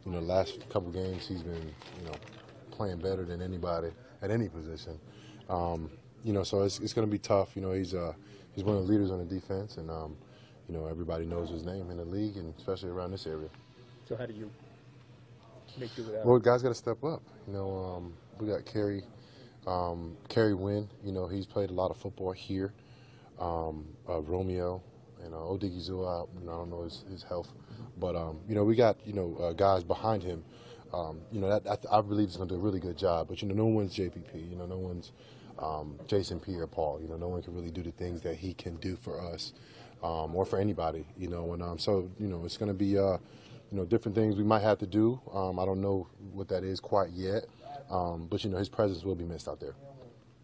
the last couple games he's been, playing better than anybody at any position. So it's going to be tough. He's one of the leaders on the defense, and everybody knows his name in the league, and especially around this area. So how do you make do with that? Well, guys got to step up. We got Kerry Wynn. He's played a lot of football here. Romeo and Odigizua, I don't know his health, but we got guys behind him. I believe he's going to do a really good job. But no one's JPP. No one's Jason Pierre-Paul. No one can really do the things that he can do for us or for anybody. So it's going to be different things we might have to do. I don't know what that is quite yet, but his presence will be missed out there.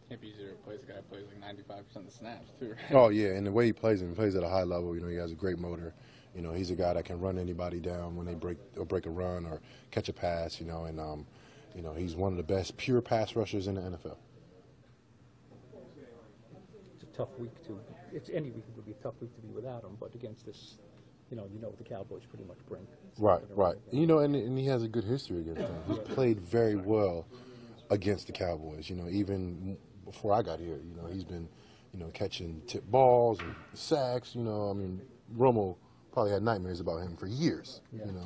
Can't be easier to replace a guy who plays like 95% of the snaps too. Right? Oh yeah, and the way he plays at a high level. He has a great motor. He's a guy that can run anybody down when they break a run or catch a pass. And he's one of the best pure pass rushers in the NFL. It's a tough week to. It's any week would be a tough week to be without him, but against this, what the Cowboys pretty much bring. Right. And he has a good history against them. He's played very well against the Cowboys. Even before I got here, he's been, catching tip balls and sacks. Romo probably had nightmares about him for years. And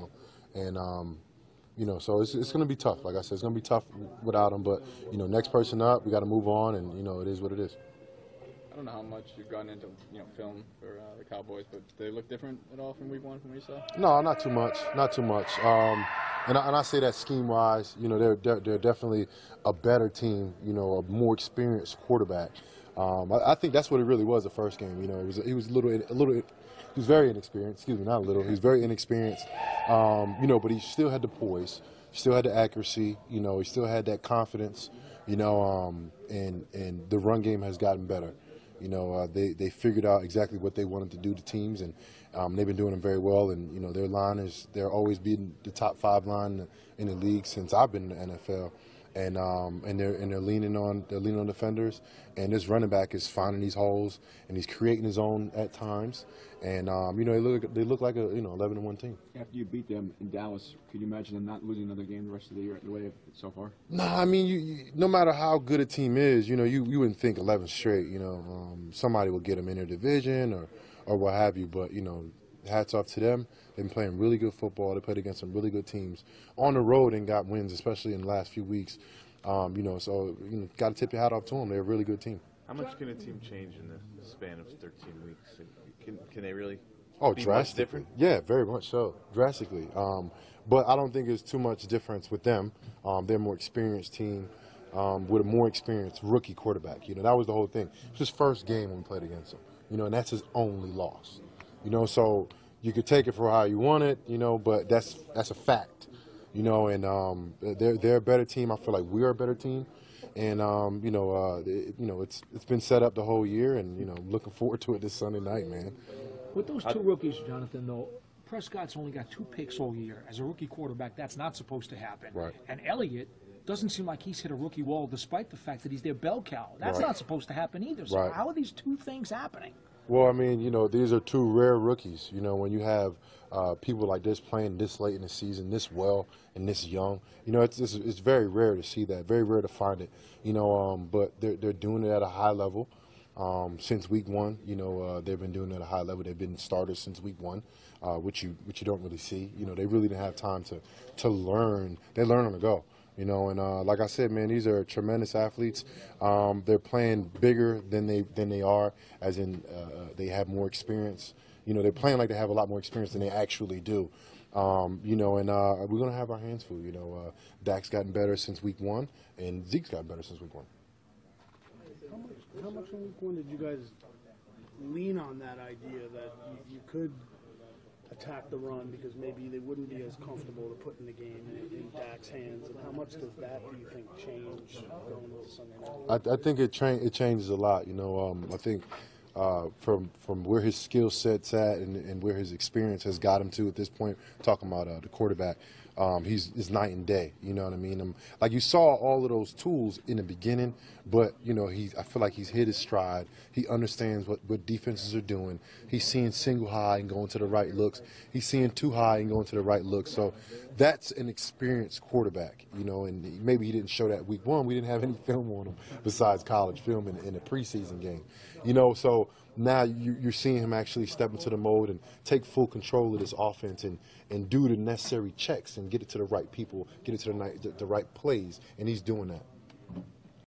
so it's going to be tough. Like I said, it's going to be tough without him. But next person up, we got to move on, and it is what it is. I don't know how much you've gone into film for the Cowboys, but do they look different at all from week one from what you saw? No, not too much. And I say that scheme-wise, they're definitely a better team, a more experienced quarterback. I think that's what it really was the first game. He was he was very inexperienced. Excuse me, not a little. He was very inexperienced. But he still had the poise, still had the accuracy. He still had that confidence. And the run game has gotten better. They figured out exactly what they wanted to do to teams, and they've been doing them very well. And their line they're always been the top 5 line in the league since I've been in the NFL. And they're leaning on defenders, and this running back is finding these holes, and he's creating his own at times. And they look like a 11-1 team. After you beat them in Dallas, could you imagine them not losing another game the rest of the year the way so far? No, I mean, no matter how good a team is, you wouldn't think 11 straight. Somebody will get them in their division or what have you. But hats off to them. They've been playing really good football. They played against some really good teams on the road and got wins, especially in the last few weeks. Got to tip your hat off to them. They're a really good team. How much can a team change in the span of 13 weeks? Can they really? Oh, be drastically. Much different? Yeah, very much so, drastically. But I don't think there's too much difference with them. They're a more experienced team with a more experienced rookie quarterback. That was the whole thing. It was his first game when we played against him. And that's his only loss. So you could take it for how you want it, but that's a fact. And they're a better team. I feel like we're a better team. And it's been set up the whole year, and looking forward to it this Sunday night, man. With those two rookies, Jonathan, though, Prescott's only got 2 picks all year. As a rookie quarterback, that's not supposed to happen. Right. And Elliott doesn't seem like he's hit a rookie wall, despite the fact that he's their bell cow. That's Right. not supposed to happen either. So Right. how are these two things happening? Well, I mean, these are 2 rare rookies. When you have people like this playing this late in the season, this well and this young, it's very rare to see that, very rare to find it. But they're doing it at a high level since week 1. They've been doing it at a high level. They've been starters since week 1, which you don't really see. They really didn't have time to learn. They learn on the go. And like I said, man, these are tremendous athletes. They're playing bigger than they are, as in they have more experience. They're playing like they have a lot more experience than they actually do. And we're going to have our hands full. Dak's gotten better since week 1, and Zeke's gotten better since week 1. How much in week 1 did you guys lean on that idea that you could attack the run because maybe they wouldn't be as comfortable to put in the game in Dak's hands? And how much does that, do you think, change going into Sunday night? I think it changes a lot. I think from where his skill set's at and where his experience has got him to at this point, talking about the quarterback, he's night and day. You know what I mean? Like you saw all of those tools in the beginning, but you know I feel like he's hit his stride. He understands what defenses are doing. He's seeing single high and going to the right looks. He's seeing two high and going to the right looks. So that's an experienced quarterback, you know. And maybe he didn't show that week one. We didn't have any film on him besides college film in a preseason game, you know. So now you're seeing him actually step into the mode and take full control of this offense and do the necessary checks and get it to the right people, get it to the right plays, and he's doing that.